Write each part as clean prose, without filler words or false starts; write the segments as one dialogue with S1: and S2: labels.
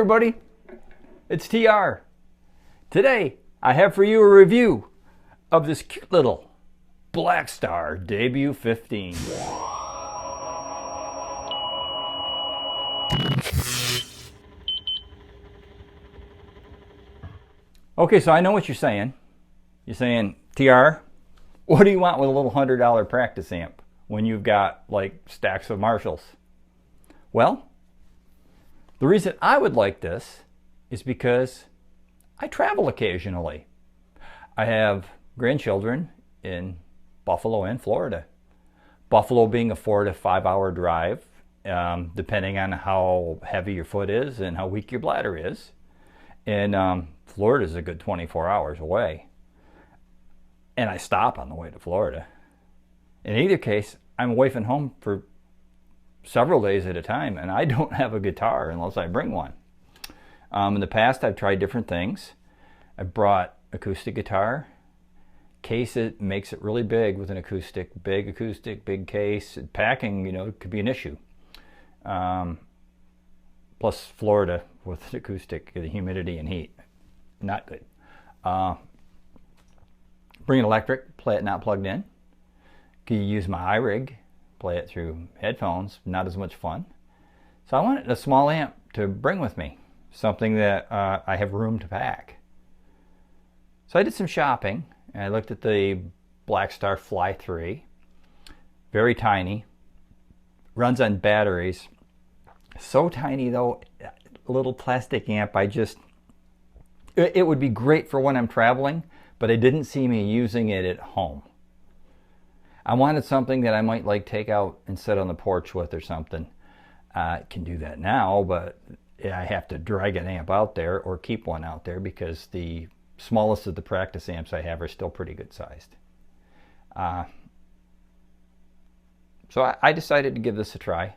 S1: everybody, it's TR. Today I have for you a review of this cute little Blackstar Debut 15. Okay, so I know what you're saying. You're saying, TR, what do you want with a little $100 practice amp when you've got like stacks of Marshalls? Well, the reason I would like this is because I travel occasionally. I have grandchildren in Buffalo and Florida. Buffalo being a 4 to 5 hour drive, depending on how heavy your foot is and how weak your bladder is. And Florida is a good 24 hours away. And I stop on the way to Florida. In either case, I'm away from home for several days at a time, and I don't have a guitar unless I bring one. In the past, I've tried different things. I brought acoustic guitar. Case it makes it really big with an acoustic, big case. Packing, could be an issue. Plus Florida with acoustic, the humidity and heat, not good. Bring an electric, play it not plugged in. Can you use my iRig? Play it through headphones, not as much fun. So I wanted a small amp to bring with me, something that I have room to pack. So I did some shopping, and I looked at the Blackstar Fly 3. Very tiny, runs on batteries. So tiny though, a little plastic amp, it would be great for when I'm traveling, but I didn't see me using it at home. I wanted something that I might like take out and sit on the porch with or something. I can do that now, but I have to drag an amp out there or keep one out there because the smallest of the practice amps I have are still pretty good sized. So I decided to give this a try.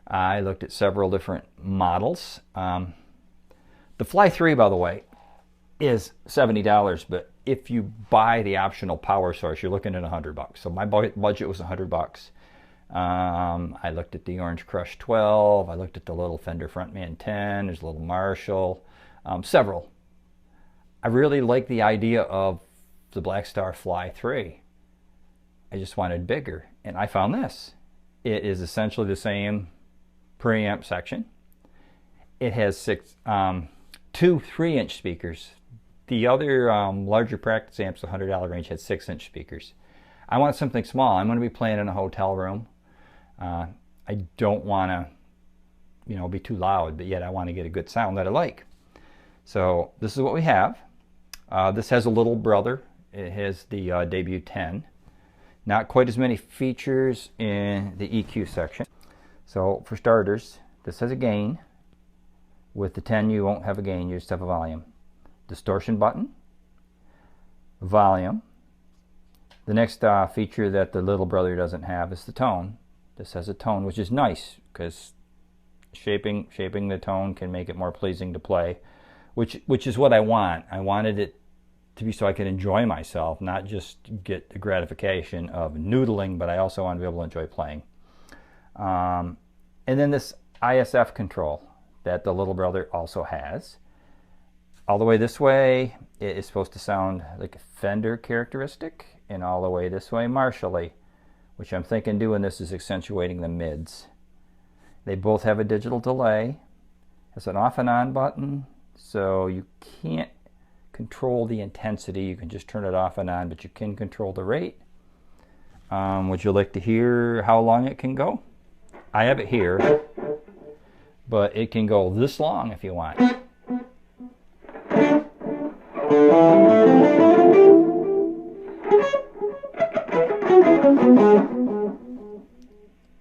S1: I looked at several different models. The Fly 3, by the way, is $70, but if you buy the optional power source, you're looking at $100. So my budget was $100. I looked at the Orange Crush 12. I looked at the little Fender Frontman 10. There's a little Marshall, several. I really like the idea of the Blackstar Fly 3. I just wanted bigger, and I found this. It is essentially the same preamp section. It has two 3-inch speakers. The other larger practice amps, the $100 range, had 6-inch speakers. I want something small. I'm going to be playing in a hotel room. I don't want to, be too loud, but yet I want to get a good sound that I like. So this is what we have. This has a little brother. It has the Debut 10. Not quite as many features in the EQ section. So for starters, this has a gain. With the 10, you won't have a gain. You just have a volume. Distortion button, volume. The next feature that the little brother doesn't have is the tone. This has a tone, which is nice because shaping the tone can make it more pleasing to play, which is what I want. I wanted it to be so I could enjoy myself, not just get the gratification of noodling, but I also want to be able to enjoy playing. And then this ISF control that the little brother also has. All the way this way, it is supposed to sound like a Fender characteristic, and all the way this way, Marshall-y, which I'm thinking doing this is accentuating the mids. They both have a digital delay. It's an off and on button, so you can't control the intensity. You can just turn it off and on, but you can control the rate. Would you like to hear how long it can go? I have it here, but it can go this long if you want.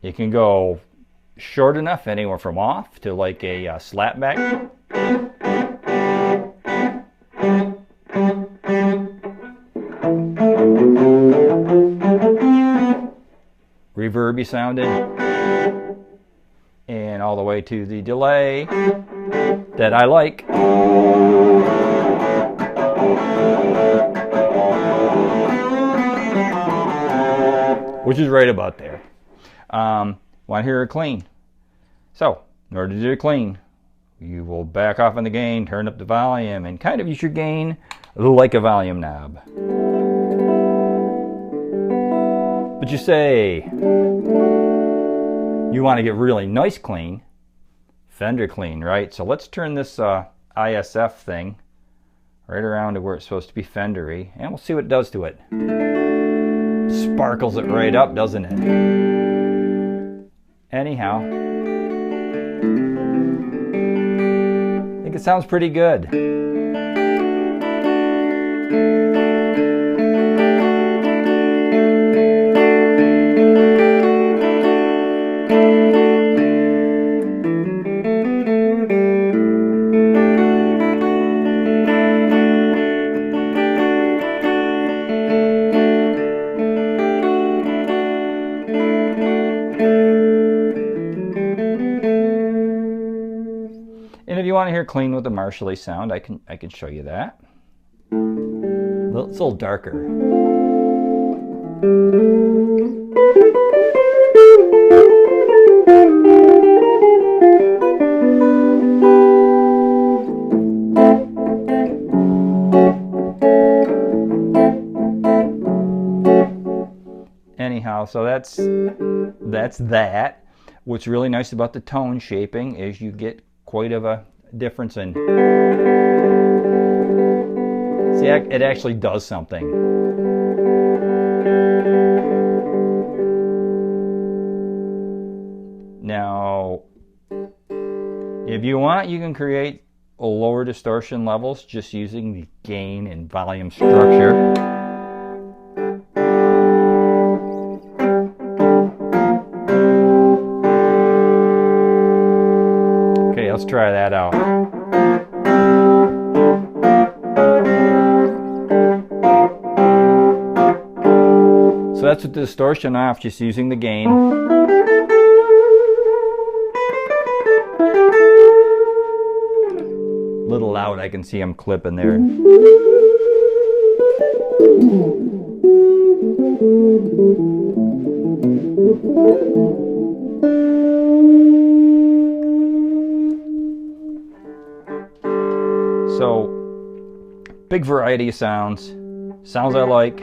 S1: It can go short enough, anywhere from off to like a slapback. Reverby sounding. And all the way to the delay that I like. Which is right about there. Want to hear it clean. So, in order to do it clean, you will back off on the gain, turn up the volume, and kind of use your gain like a volume knob. But you say you want to get really nice clean, Fender clean, right? So let's turn this ISF thing right around to where it's supposed to be Fendery, and we'll see what it does to it. Sparkles it right up, doesn't it? Anyhow, I think it sounds pretty good. And if you want to hear clean with the Marshall sound, I can show you that. It's a little darker. Anyhow, so that's that. What's really nice about the tone shaping is you get quite of a difference in. See, it actually does something. Now, if you want, you can create lower distortion levels just using the gain and volume structure. Let's try that out. So that's with the distortion off, just using the gain. A little loud, I can see I'm clipping there. So, big variety of sounds I like.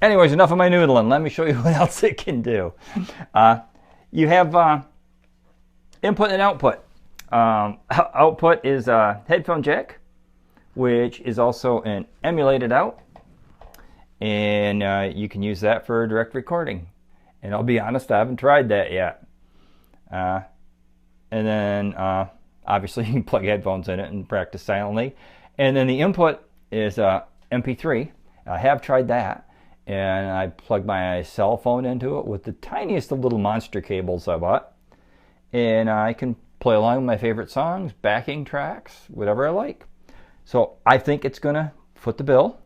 S1: Anyways, enough of my noodling. Let me show you what else it can do. You have input and output. Output is a headphone jack, which is also an emulated out. And you can use that for direct recording. And I'll be honest, I haven't tried that yet. And then obviously you can plug headphones in it and practice silently. And then the input is MP3. I have tried that. And I plug my cell phone into it with the tiniest of little monster cables I bought. And I can play along with my favorite songs, backing tracks, whatever I like. So I think it's going to foot the bill.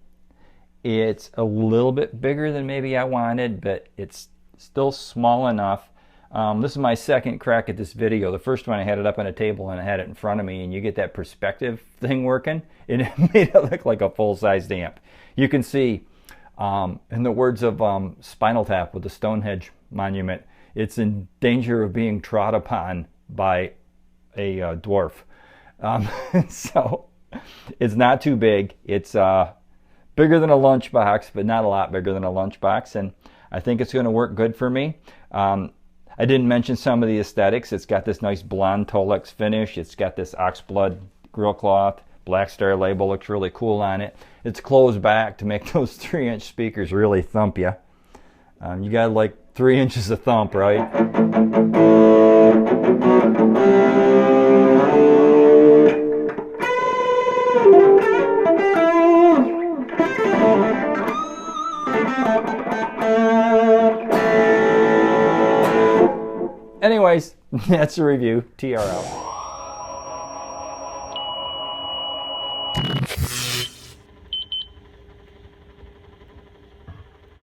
S1: It's a little bit bigger than maybe I wanted, but it's still small enough. This is my second crack at this video. The first one I had it up on a table and I had it in front of me, and you get that perspective thing working, and it made it look like a full-sized amp. You can see, in the words of Spinal Tap with the Stonehenge monument, it's in danger of being trod upon by a dwarf. So it's not too big. It's bigger than a lunchbox, but not a lot bigger than a lunchbox, and I think it's going to work good for me. I didn't mention some of the aesthetics. It's got this nice blonde Tolex finish. It's got this oxblood grill cloth. Blackstar label looks really cool on it. It's closed back to make those 3-inch speakers really thump you. You got like 3 inches of thump, right? Anyways, that's the review. TRL.